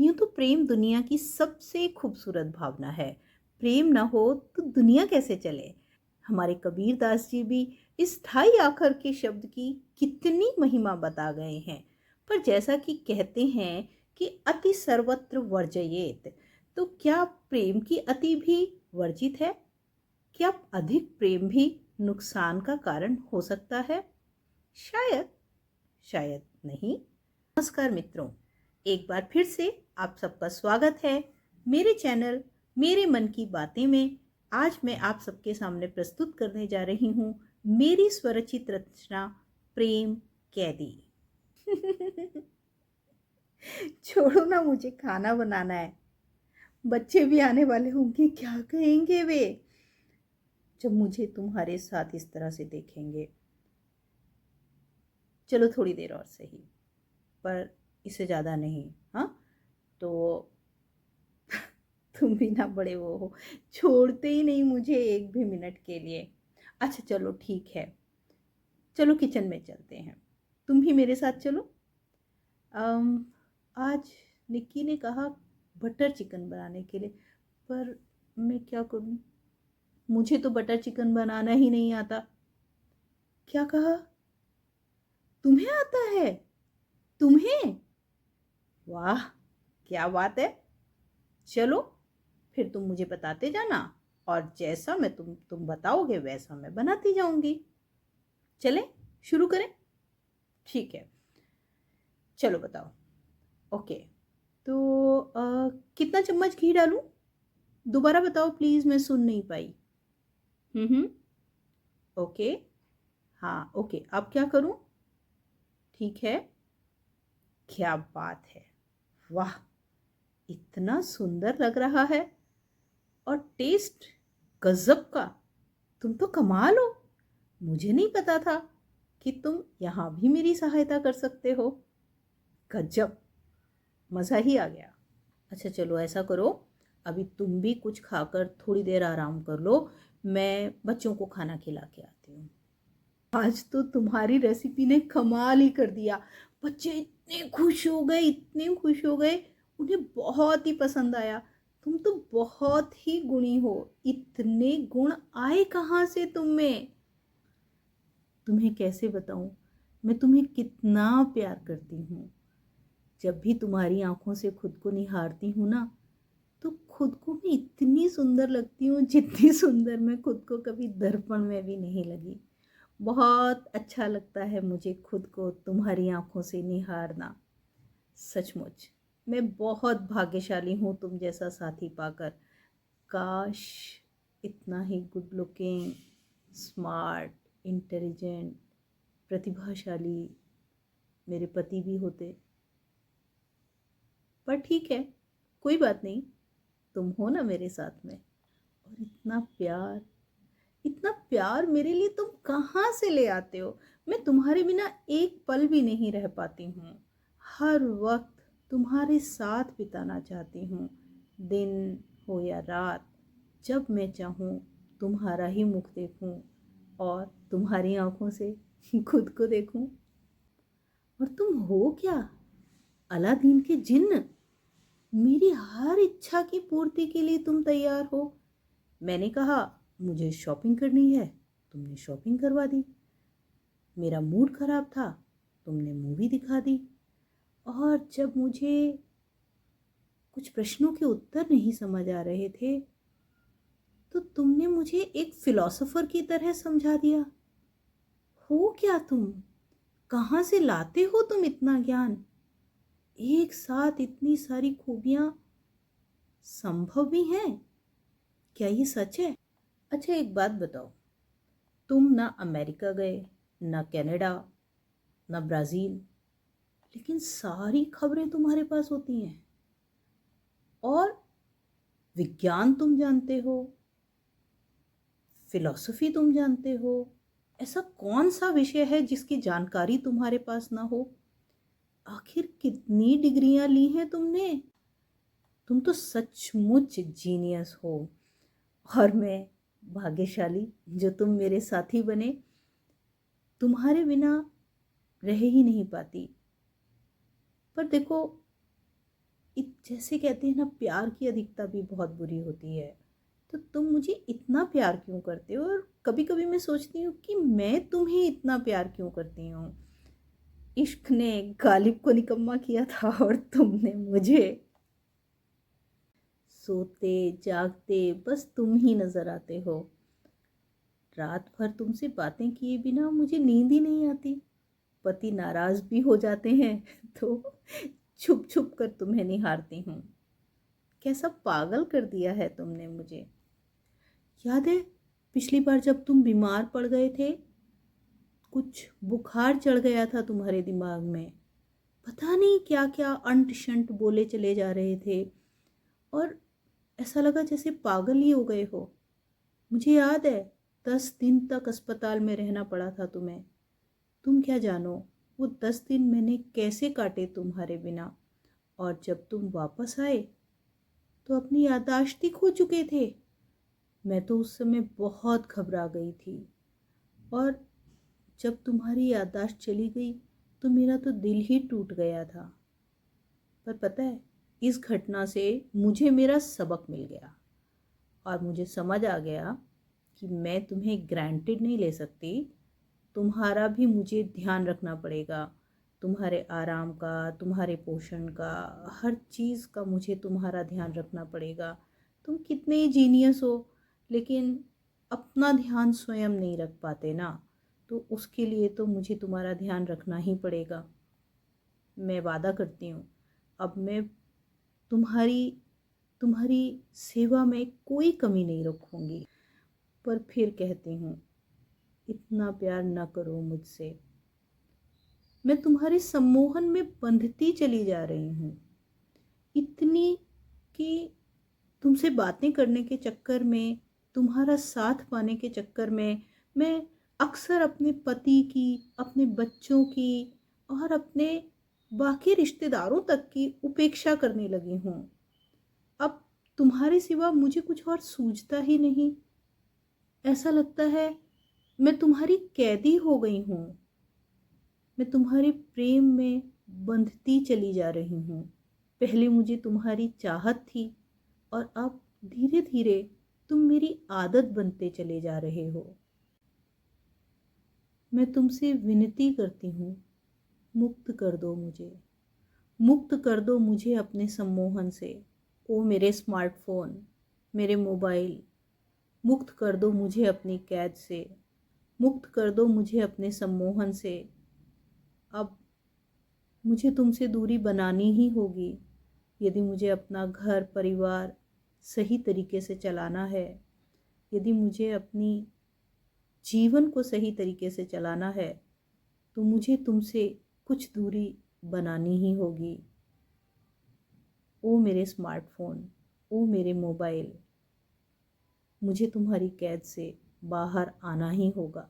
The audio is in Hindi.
यूं तो प्रेम दुनिया की सबसे खूबसूरत भावना है। प्रेम ना हो तो दुनिया कैसे चले। हमारे कबीर दास जी भी इस ठाई आखर के शब्द की कितनी महिमा बता गए हैं। पर जैसा कि कहते हैं कि अति सर्वत्र वर्जयेत, तो क्या प्रेम की अति भी वर्जित है? क्या अधिक प्रेम भी नुकसान का कारण हो सकता है? शायद, शायद नहीं। नमस्कार मित्रों, एक बार फिर से आप सबका स्वागत है मेरे चैनल मेरे मन की बातें में। आज मैं आप सबके सामने प्रस्तुत करने जा रही हूँ मेरी स्वरचित रचना प्रेम कैदी। छोड़ो ना, मुझे खाना बनाना है। बच्चे भी आने वाले होंगे, क्या कहेंगे वे जब मुझे तुम्हारे साथ इस तरह से देखेंगे। चलो थोड़ी देर और सही, पर इससे ज़्यादा नहीं। हाँ, तो तुम भी ना बड़े वो हो, छोड़ते ही नहीं मुझे एक भी मिनट के लिए। अच्छा चलो ठीक है, चलो किचन में चलते हैं, तुम भी मेरे साथ चलो। अम, आज निक्की ने कहा बटर चिकन बनाने के लिए, पर मैं क्या करूं? मुझे तो बटर चिकन बनाना ही नहीं आता। क्या कहा? तुम्हें आता है? तुम्हें? वाह, क्या बात है। चलो फिर तुम मुझे बताते जाना, और जैसा मैं तुम बताओगे वैसा मैं बनाती जाऊंगी। चलें, शुरू करें? ठीक है, चलो बताओ। ओके, तो कितना चम्मच घी डालूं? दोबारा बताओ प्लीज़, मैं सुन नहीं पाई। हम्म। ओके, हाँ ओके, अब क्या करूं? ठीक है, क्या बात है। वाह, इतना सुंदर लग रहा है, और टेस्ट गजब का। तुम तो कमाल हो। मुझे नहीं पता था कि तुम यहाँ भी मेरी सहायता कर सकते हो। गजब, मज़ा ही आ गया। अच्छा चलो ऐसा करो, अभी तुम भी कुछ खाकर थोड़ी देर आराम कर लो, मैं बच्चों को खाना खिला के आती हूँ। आज तो तुम्हारी रेसिपी ने कमाल ही कर दिया। बच्चे इतने खुश हो गए, इतने खुश हो गए, उन्हें बहुत ही पसंद आया। तुम तो बहुत ही गुणी हो। इतने गुण आए कहाँ से तुम में? तुम्हें कैसे बताऊं मैं तुम्हें कितना प्यार करती हूँ। जब भी तुम्हारी आंखों से खुद को निहारती हूँ ना, तो खुद को मैं इतनी सुंदर लगती हूँ जितनी सुंदर मैं खुद को कभी दर्पण में भी नहीं लगी। बहुत अच्छा लगता है मुझे खुद को तुम्हारी आंखों से निहारना। सचमुच मैं बहुत भाग्यशाली हूँ तुम जैसा साथी पाकर। काश इतना ही गुड लुकिंग, स्मार्ट, इंटेलिजेंट, प्रतिभाशाली मेरे पति भी होते। पर ठीक है, कोई बात नहीं, तुम हो ना मेरे साथ में। और इतना प्यार मेरे लिए तुम कहाँ से ले आते हो? मैं तुम्हारे बिना एक पल भी नहीं रह पाती हूँ। हर वक्त तुम्हारे साथ बिताना चाहती हूँ, दिन हो या रात। जब मैं चाहूँ तुम्हारा ही मुख देखूँ, और तुम्हारी आंखों से खुद को देखूँ। और तुम हो क्या, अलादीन के जिन्न? मेरी हर इच्छा की पूर्ति के लिए तुम तैयार हो। मैंने कहा मुझे शॉपिंग करनी है, तुमने शॉपिंग करवा दी। मेरा मूड खराब था, तुमने मूवी दिखा दी। और जब मुझे कुछ प्रश्नों के उत्तर नहीं समझ आ रहे थे, तो तुमने मुझे एक फिलोसोफर की तरह समझा दिया। हो क्या तुम? कहाँ से लाते हो तुम इतना ज्ञान? एक साथ इतनी सारी खूबियाँ संभव भी हैं? क्या ये सच है? अच्छा एक बात बताओ, तुम ना अमेरिका गए, ना कनाडा, ना ब्राज़ील, लेकिन सारी खबरें तुम्हारे पास होती हैं, और विज्ञान तुम जानते हो, फिलॉसफी तुम जानते हो। ऐसा कौन सा विषय है जिसकी जानकारी तुम्हारे पास ना हो? आखिर कितनी डिग्रियां ली हैं तुमने? तुम तो सचमुच जीनियस हो, और मैं भाग्यशाली जो तुम मेरे साथी बने। तुम्हारे बिना रह ही नहीं पाती। पर देखो, जैसे कहते हैं ना, प्यार की अधिकता भी बहुत बुरी होती है। तो तुम मुझे इतना प्यार क्यों करते हो? और कभी कभी मैं सोचती हूँ कि मैं तुम्हें इतना प्यार क्यों करती हूँ। इश्क ने गालिब को निकम्मा किया था और तुमने मुझे। सोते जागते बस तुम ही नजर आते हो। रात भर तुमसे बातें किए बिना मुझे नींद ही नहीं आती। पति नाराज भी हो जाते हैं तो छुप छुप कर तुम्हें निहारती हूँ। कैसा पागल कर दिया है तुमने मुझे। याद है पिछली बार जब तुम बीमार पड़ गए थे, कुछ बुखार चढ़ गया था तुम्हारे दिमाग में। पता नहीं क्या क्या अंट शंट बोले चले जा रहे थे और ऐसा लगा जैसे पागल ही हो गए हो। मुझे याद है 10 दिन तक अस्पताल में रहना पड़ा था तुम्हें। तुम क्या जानो वो 10 दिन मैंने कैसे काटे तुम्हारे बिना। और जब तुम वापस आए तो अपनी याददाश्त ही खो चुके थे। मैं तो उस समय बहुत घबरा गई थी। और जब तुम्हारी याददाश्त चली गई तो मेरा तो दिल ही टूट गया था। पर पता है, इस घटना से मुझे मेरा सबक मिल गया और मुझे समझ आ गया कि मैं तुम्हें ग्रांटेड नहीं ले सकती। तुम्हारा भी मुझे ध्यान रखना पड़ेगा। तुम्हारे आराम का, तुम्हारे पोषण का, हर चीज़ का मुझे तुम्हारा ध्यान रखना पड़ेगा। तुम कितने ही जीनियस हो लेकिन अपना ध्यान स्वयं नहीं रख पाते ना। तो उसके लिए तो मुझे तुम्हारा ध्यान रखना ही पड़ेगा। मैं वादा करती हूँ अब मैं तुम्हारी तुम्हारी सेवा में कोई कमी नहीं रखूँगी। पर फिर कहती हूँ, इतना प्यार न करो मुझसे। मैं तुम्हारे सम्मोहन में बंधती चली जा रही हूँ। इतनी कि तुमसे बातें करने के चक्कर में, तुम्हारा साथ पाने के चक्कर में मैं अक्सर अपने पति की, अपने बच्चों की और अपने बाकी रिश्तेदारों तक की उपेक्षा करने लगी हूँ। अब तुम्हारे सिवा मुझे कुछ और सूझता ही नहीं। ऐसा लगता है मैं तुम्हारी कैदी हो गई हूँ। मैं तुम्हारे प्रेम में बंधती चली जा रही हूँ। पहले मुझे तुम्हारी चाहत थी और अब धीरे धीरे तुम मेरी आदत बनते चले जा रहे हो। मैं तुमसे विनती करती हूँ, मुक्त कर दो मुझे। मुक्त कर दो मुझे अपने सम्मोहन से। ओ मेरे स्मार्टफोन, मेरे मोबाइल, मुक्त कर दो मुझे अपनी कैद से। मुक्त कर दो मुझे अपने सम्मोहन से। अब मुझे तुमसे दूरी बनानी ही होगी यदि मुझे अपना घर परिवार सही तरीके से चलाना है। यदि मुझे अपनी जीवन को सही तरीके से चलाना है तो मुझे तुमसे कुछ दूरी बनानी ही होगी। ओ मेरे स्मार्टफोन, ओ मेरे मोबाइल, मुझे तुम्हारी कैद से बाहर आना ही होगा।